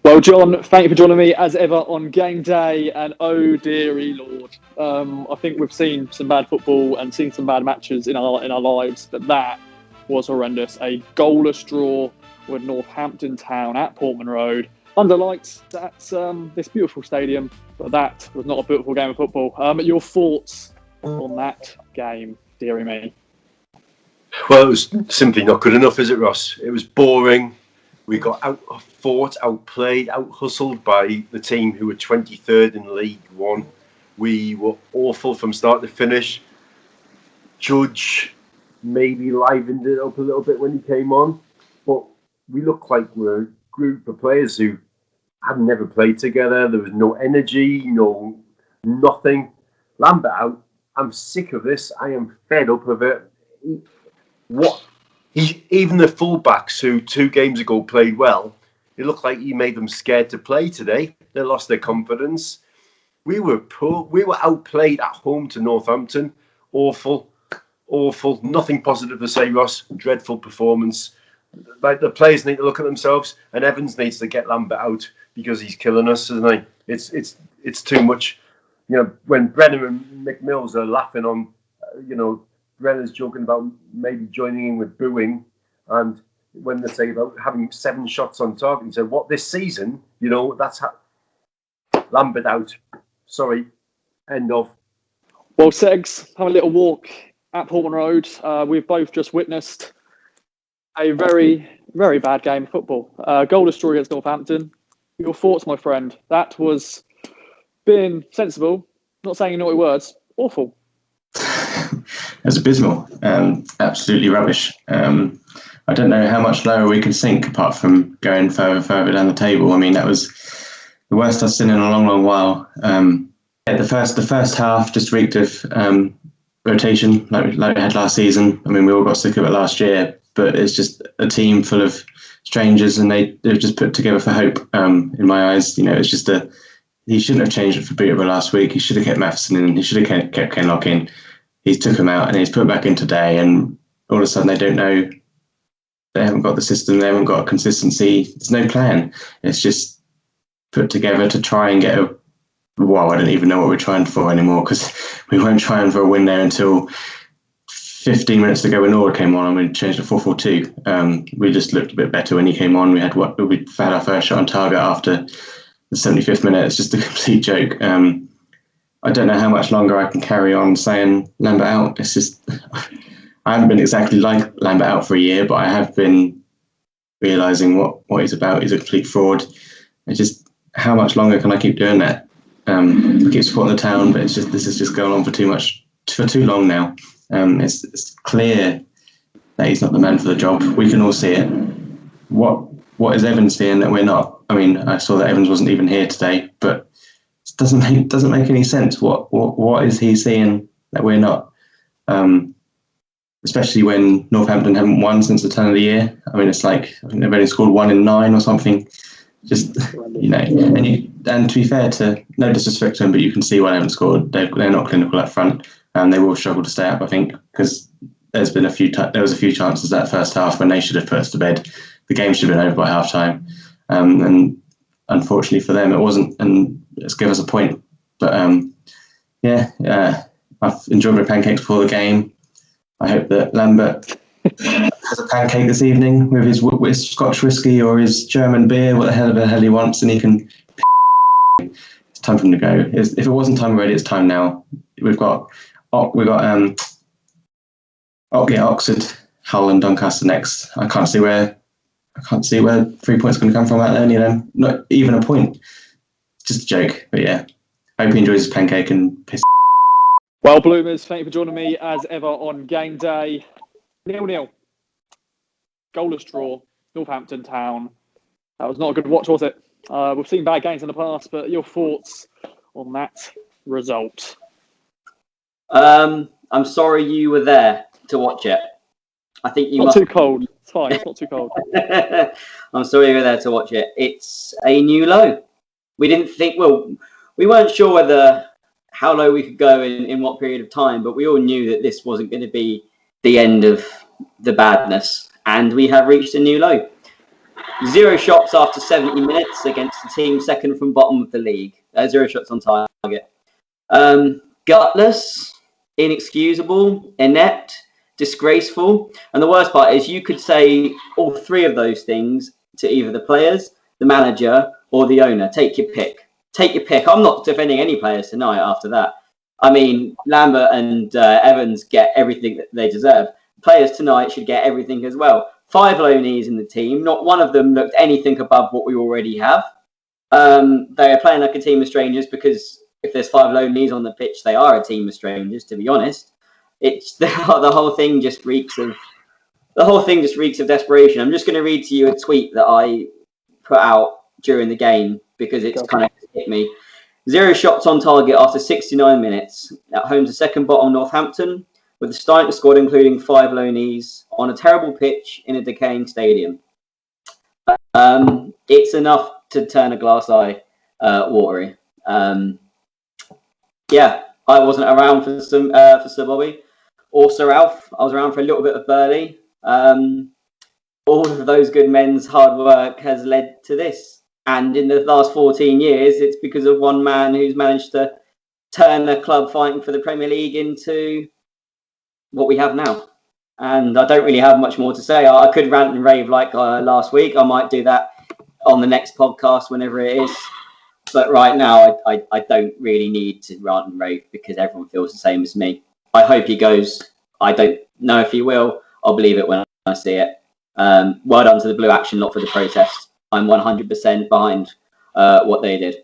Well, John, thank you for joining me as ever on game day. And oh dearie Lord, I think we've seen some bad football and seen some bad matches in our lives, but that was horrendous. A goalless draw with Northampton Town at Portman Road under lights at this beautiful stadium. But that was not a beautiful game of football. Your thoughts on that game, dearie me? Well, it was simply not good enough, is it, Ross? It was boring. We got outfought, outplayed, out-hustled by the team who were 23rd in League One. We were awful from start to finish. Judge maybe livened it up a little bit when he came on, but we looked like we're a group of players who had never played together. There was no energy, nothing. Lambert out. I'm sick of this. I am fed up of it. Even the fullbacks who 2 games ago played well, it looked like he made them scared to play today. They lost their confidence. We were poor. We were outplayed at home to Northampton. Awful. Nothing positive to say, Ross. Dreadful performance. Like, the players need to look at themselves, and Evans needs to get Lambert out because he's killing us, isn't he? It's too much. You know, when Brennan and McMills are laughing on, Brennan's joking about maybe joining in with booing, and when they say about having 7 shots on target, he said, "What, this season? That's how." Lambert out. Sorry. End of. Well, Segs, have a little walk at Portman Road. We've both just witnessed a very, very bad game of football. Goalless draw against Northampton. Your thoughts, my friend? That was being sensible, not saying naughty words. Awful. It was abysmal. Absolutely rubbish. I don't know how much lower we could sink apart from going further down the table. I mean, that was the worst I've seen in a long, long while. The first half just reeked of rotation like we had last season. I mean, we all got sick of it last year, but it's just a team full of strangers, and they've just put together for hope. In my eyes, it's just he shouldn't have changed it for Peterborough last week. He should have kept Matheson in. He should have kept Kenlock in. He's took him out and he's put back in today, and all of a sudden they don't know. They haven't got the system. They haven't got a consistency. There's no plan. It's just put together to try and get I don't even know what we're trying for anymore, because we weren't trying for a win there until 15 minutes ago when Nora came on and we changed to 4-4-2. We just looked a bit better when he came on. We had our first shot on target after the 75th minute. It's just a complete joke. I don't know how much longer I can carry on saying Lambert out. It's just, I haven't been exactly like Lambert out for a year, but I have been realising what he's about. He's a complete fraud. It's just, how much longer can I keep doing that? I keep supporting the town, but this is just going on for too long now. It's clear that he's not the man for the job. We can all see it. What is Evans seeing that we're not? I mean, I saw that Evans wasn't even here today, but it doesn't make any sense. What is he seeing that we're not? Especially when Northampton haven't won since the turn of the year. I mean, it's like, I think they've only scored 1 in 9 or something. Just, and to be fair, to no disrespect to them, but you can see why they haven't scored. They're not clinical up front, and they will struggle to stay up, I think, because there was a few chances that first half when they should have put us to bed. The game should have been over by half time, and unfortunately for them, it wasn't, and it's given us a point. But I've enjoyed my pancakes before the game. I hope that Lambert has a pancake this evening with his Scotch whiskey or his German beer, whatever the hell he wants, and he can. It's time for him to go. If it wasn't time already, it's time now. We've got Oxford, Hull, and Doncaster next. I can't see where 3 points are going to come from out there. Not even a point. Just a joke, but yeah. Hope he enjoys his pancake and piss. Well, Bloomers, thank you for joining me as ever on game day. 0-0. Goalless draw, Northampton Town. That was not a good watch, was it? We've seen bad games in the past, but your thoughts on that result? I'm sorry you were there to watch it. I think you Not too cold. It's fine. It's not too cold. I'm sorry you were there to watch it. It's a new low. We didn't think. Well, we weren't sure how low we could go in what period of time, but we all knew that this wasn't going to be the end of the badness, and we have reached a new low. 0 shots after 70 minutes against the team second from bottom of the league. 0 shots on target. Gutless, inexcusable, inept, disgraceful. And the worst part is you could say all 3 of those things to either the players, the manager, or the owner. Take your pick. Take your pick. I'm not defending any players tonight after that. I mean, Lambert and Evans get everything that they deserve. Players tonight should get everything as well. 5 loanees in the team. Not one of them looked anything above what we already have. They are playing like a team of strangers because if there's 5 loanees on the pitch, they are a team of strangers, to be honest. It's the whole thing just reeks of desperation. I'm just going to read to you a tweet that I put out during the game because it's kind of hit me. 0 shots on target after 69 minutes at home to second bottom Northampton, with the starting squad including 5 loanees on a terrible pitch in a decaying stadium. It's enough to turn a glass eye watery. Yeah, I wasn't around for Sir Bobby or Sir Alf. I was around for a little bit of Burley. All of those good men's hard work has led to this. And in the last 14 years, it's because of one man who's managed to turn a club fighting for the Premier League into what we have now. And I don't really have much more to say. I could rant and rave like last week. I might do that on the next podcast whenever it is. But right now, I don't really need to rant and rave because everyone feels the same as me. I hope he goes. I don't know if he will. I'll believe it when I see it. Well done to the Blue Action lot for the protest. I'm 100% behind what they did.